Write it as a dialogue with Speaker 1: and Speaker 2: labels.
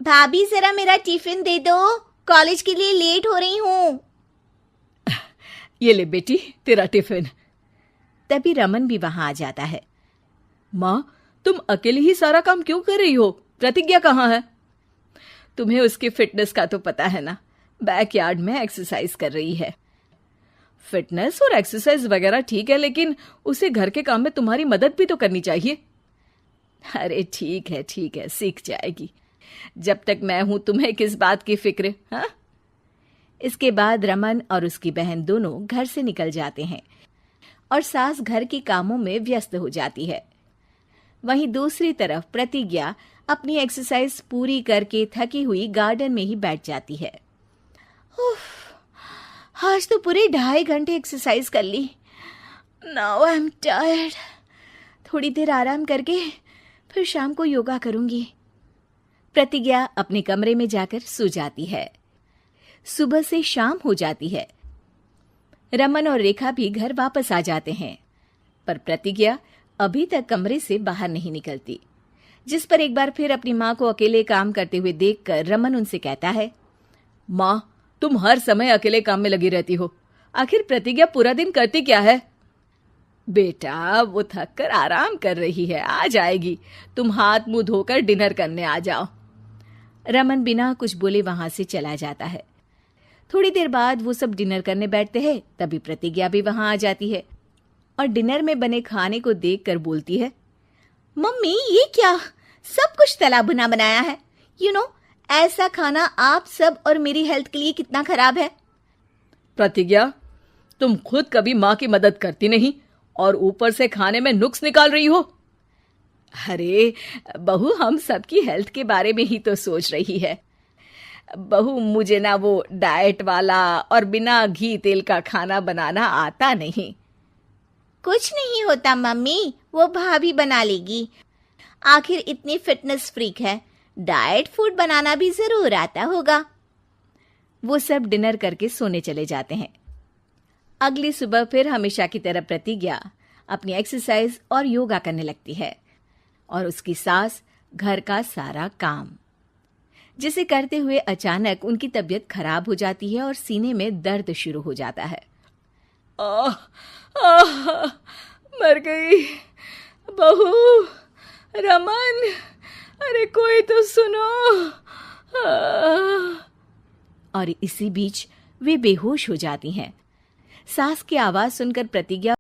Speaker 1: भाभी जरा मेरा टिफिन दे दो, कॉलेज के लिए लेट हो रही हूँ।
Speaker 2: ये ले बेटी तेरा टिफिन। तभी रमन भी वहां आ जाता है। माँ, तुम अकेले ही सारा काम क्यों कर रही हो? प्रतिज्ञा कहाँ है? तुम्हें उसकी फिटनेस का तो पता है ना, बैकयार्ड में एक्सरसाइज कर रही है। फिटनेस और एक्सरसाइज वगैरह ठीक है, लेकिन उसे घर के काम में तुम्हारी मदद भी तो करनी चाहिए। अरे ठीक है, सीख जाएगी। जब तक मैं हूं तुम्हें किस बात की फिक्र, हाँ? इसके बाद रमन और उसकी बहन दोनों घर से निकल जाते हैं और सास घर के कामों में व्यस्त हो जाती है। वहीं दूसरी तरफ प्रतिज्ञा अपनी एक्सरसाइज पूरी करके थकी हुई गार्डन में ही बैठ जाती है। आज तो पूरे 2.5 घंटे एक्सरसाइज कर ली। Now I am tired. थोड़ी देर आराम करके फिर शाम को योगा करूंगी। प्रतिज्ञा अपने कमरे में जाकर सो जाती है। सुबह से शाम हो जाती है। रमन और रेखा भी घर वापस आ जाते हैं, पर प्रतिज्ञा अभी तक कमरे से बाहर नहीं निकलती, जिस पर एक बार फिर अपनी माँ को अकेले काम करते हुए देखकर रमन उनसे कहता है, माँ, तुम हर समय अकेले काम में लगी रहती हो। आखिर प्रतिज्ञा पूरा दिन करती क्या है? बेटा, वो थक कर आराम कर रही है, आ जाएगी। तुम हाथ मुंह धोकर डिनर करने आ जाओ। रमन बिना कुछ बोले वहां से चला जाता है। थोड़ी देर बाद वो सब डिनर करने बैठते हैं। तभी प्रतिज्ञा भी वहां आ जाती है और डिनर में बने खाने को देखकर बोलती है, मम्मी ये क्या, सब कुछ तला भुना बनाया है। ऐसा खाना आप सब और मेरी हेल्थ के लिए कितना खराब है। प्रतिज्ञा, तुम खुद कभी माँ की मदद करती नहीं और ऊपर से खाने में नुक्स निकाल रही हो। अरे बहू, हम सबकी हेल्थ के बारे में ही तो सोच रही है। बहू, मुझे ना वो डाइट वाला और बिना घी तेल का खाना बनाना आता नहीं।
Speaker 1: कुछ नहीं होता मम्मी, वो भाभी बना लेगी। आखिर इतनी फिटनेस फ्रीक है, डाइट फूड बनाना भी जरूर आता होगा।
Speaker 2: वो सब डिनर करके सोने चले जाते हैं। अगली सुबह फिर हमेशा की तरह प्रतिज्ञा अपनी एक्सरसाइज और योगा करने लगती है और उसकी सास घर का सारा काम, जिसे करते हुए अचानक उनकी तबीयत खराब हो जाती है और सीने में दर्द शुरू हो जाता है। आह, आह, मर गई बहू। रमन, अरे कोई तो सुनो। और इसी बीच वे बेहोश हो जाती हैं। सास की आवाज सुनकर प्रतिज्ञा